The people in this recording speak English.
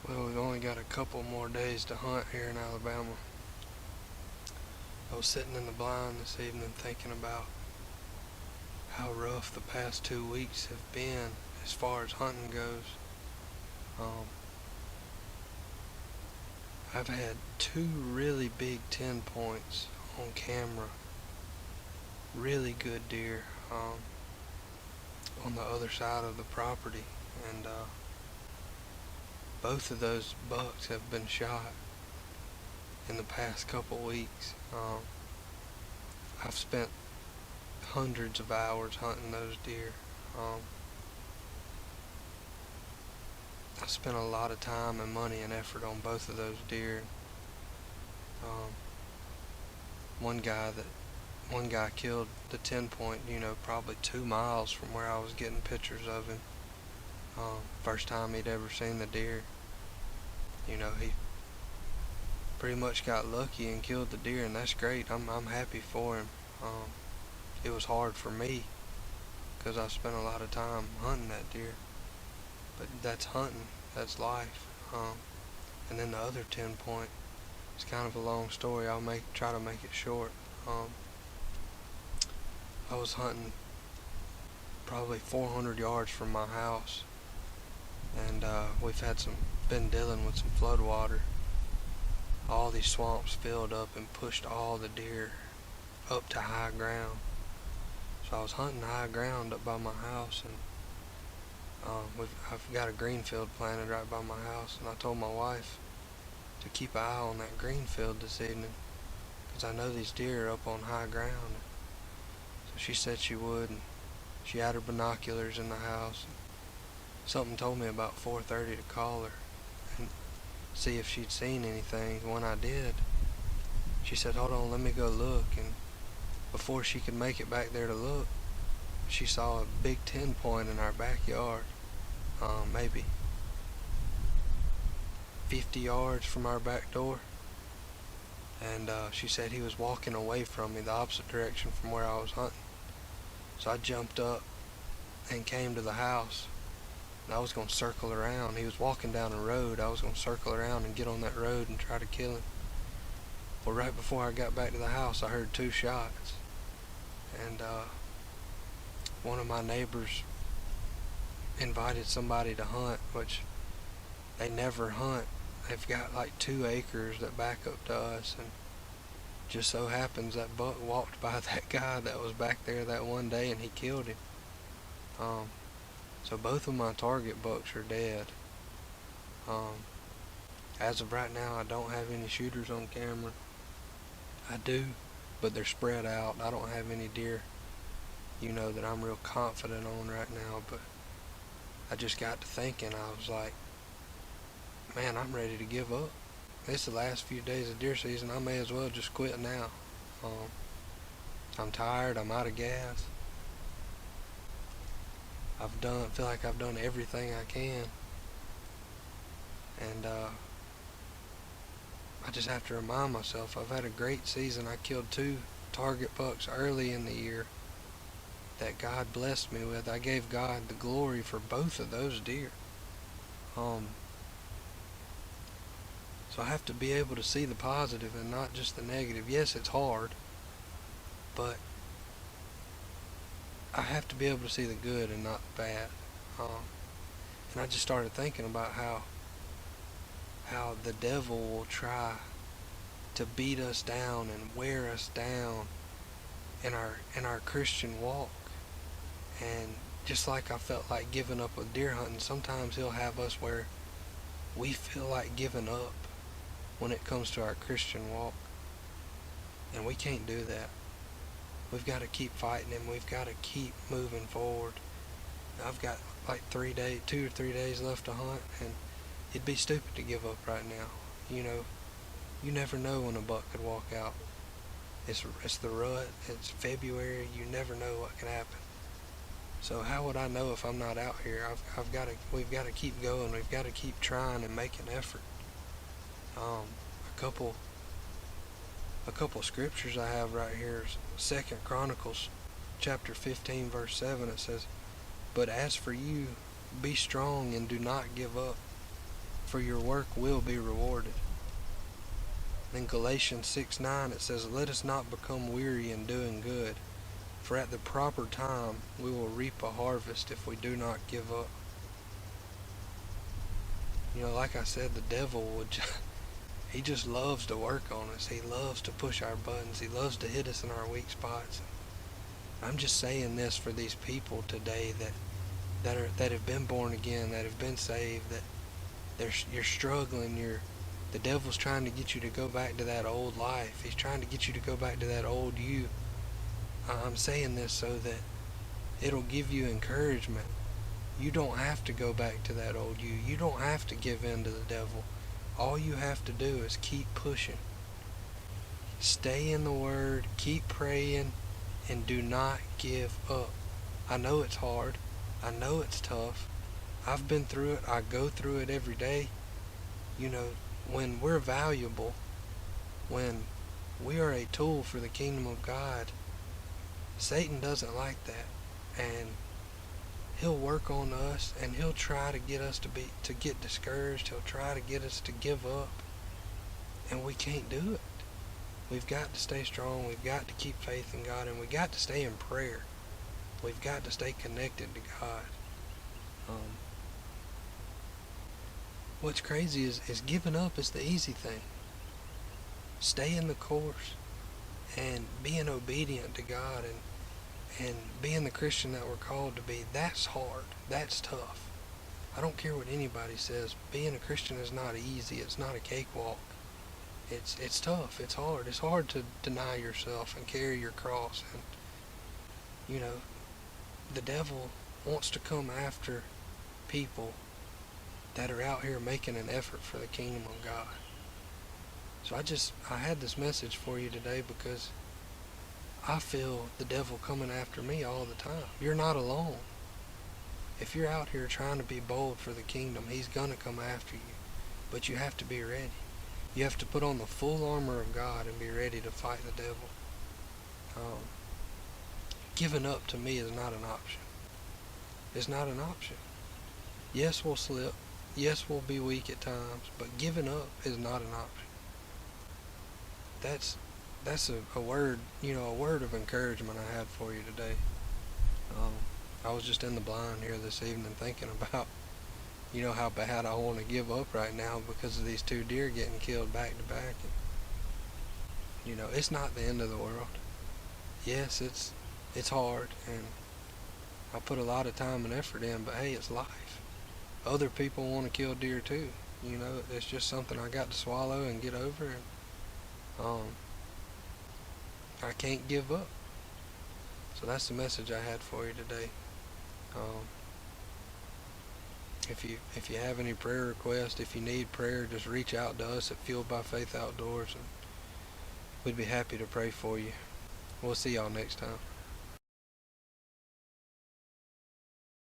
Well, we've only got a couple more days to hunt here in Alabama. I was sitting in the blind this evening thinking about how rough the past 2 weeks have been as far as hunting goes. I've had 2 really big 10 points on camera. Really good deer on the other side of the property, and both of those bucks have been shot in the past couple weeks. I've spent hundreds of hours hunting those deer. I spent a lot of time and money and effort on both of those deer. One guy killed the 10 point, probably 2 miles from where I was getting pictures of him. First time he'd ever seen the deer. He pretty much got lucky and killed the deer, and that's great. I'm happy for him. It was hard for me because I spent a lot of time hunting that deer. But that's hunting, that's life. And then the other 10 point, it's kind of a long story. I'll try to make it short. I was hunting probably 400 yards from my house, and we've been dealing with some flood water. All these swamps filled up and pushed all the deer up to high ground. So I was hunting high ground up by my house, and I've got a green field planted right by my house, and I told my wife to keep an eye on that green field this evening because I know these deer are up on high ground. So she said she would, and she had her binoculars in the house. Something told me about 4:30 to call her and see if she'd seen anything. When I did, she said, "Hold on, let me go look." And before she could make it back there to look, she saw a big 10 point in our backyard, maybe 50 yards from our back door. And she said he was walking away from me the opposite direction from where I was hunting. So I jumped up and came to the house, and I was going to circle around. He was walking down the road. I was going to circle around and get on that road and try to kill him. Well, right before I got back to the house, I heard 2 shots. And one of my neighbors invited somebody to hunt, which they never hunt. They've got like 2 acres that back up to us, and just so happens that buck walked by that guy that was back there that one day, and he killed him. So both of my target bucks are dead. As of right now, I don't have any shooters on camera. I do, but they're spread out. I don't have any deer, that I'm real confident on right now. But I just got to thinking, I was like, man, I'm ready to give up. It's the last few days of deer season. I may as well just quit now. I'm tired. I'm out of gas. Feel like I've done everything I can. And I just have to remind myself I've had a great season. I killed 2 target bucks early in the year that God blessed me with. I gave God the glory for both of those deer. So I have to be able to see the positive and not just the negative. Yes, it's hard, but I have to be able to see the good and not the bad. And I just started thinking about how the devil will try to beat us down and wear us down in our Christian walk. And just like I felt like giving up with deer hunting, sometimes he'll have us where we feel like giving up when it comes to our Christian walk. And we can't do that. We've got to keep fighting him. We've got to keep moving forward. I've got like 2 or 3 days left to hunt, and it'd be stupid to give up right now. You never know when a buck could walk out. It's the rut. It's February. You never know what can happen. So how would I know if I'm not out here? We've got to keep going. We've got to keep trying and making effort. A couple scriptures I have right here is 2 Chronicles chapter 15 verse 7. It says, "But as for you, be strong and do not give up, for your work will be rewarded. In Galatians 6:9 it says, "Let us not become weary in doing good, for at the proper time we will reap a harvest if we do not give up." Like I said, the devil he just loves to work on us. He loves to push our buttons. He loves to hit us in our weak spots. I'm just saying this for these people today that have been born again, that have been saved, that you're struggling. The devil's trying to get you to go back to that old life. He's trying to get you to go back to that old you. I'm saying this so that it'll give you encouragement. You don't have to go back to that old you. You don't have to give in to the devil. All you have to do is keep pushing. Stay in the Word, keep praying, and do not give up. I know it's hard. I know it's tough. I've been through it. I go through it every day. When we're valuable, when we are a tool for the kingdom of God, Satan doesn't like that. And he'll work on us, and he'll try to get us to get discouraged. He'll try to get us to give up, and we can't do it. We've got to stay strong. We've got to keep faith in God, and we've got to stay in prayer. We've got to stay connected to God. What's crazy is giving up is the easy thing. Stay in the course and being obedient to God and being the Christian that we're called to be, that's hard. That's tough. I don't care what anybody says. Being a Christian is not easy. It's not a cakewalk. It's tough. It's hard. It's hard to deny yourself and carry your cross. And, the devil wants to come after people that are out here making an effort for the kingdom of God. So I had this message for you today because I feel the devil coming after me all the time. You're not alone. If you're out here trying to be bold for the kingdom, he's going to come after you. But you have to be ready. You have to put on the full armor of God and be ready to fight the devil. Giving up to me is not an option. It's not an option. Yes, we'll slip. Yes, we'll be weak at times. But giving up is not an option. That's a word, a word of encouragement I had for you today. I was just in the blind here this evening thinking about, how bad I want to give up right now because of these two deer getting killed back to back. And, it's not the end of the world. Yes, it's hard, and I put a lot of time and effort in, but hey, it's life. Other people want to kill deer too. It's just something I got to swallow and get over, and I can't give up. So that's the message I had for you today. If you have any prayer requests, if you need prayer, just reach out to us at Fueled by Faith Outdoors, and we'd be happy to pray for you. We'll see y'all next time.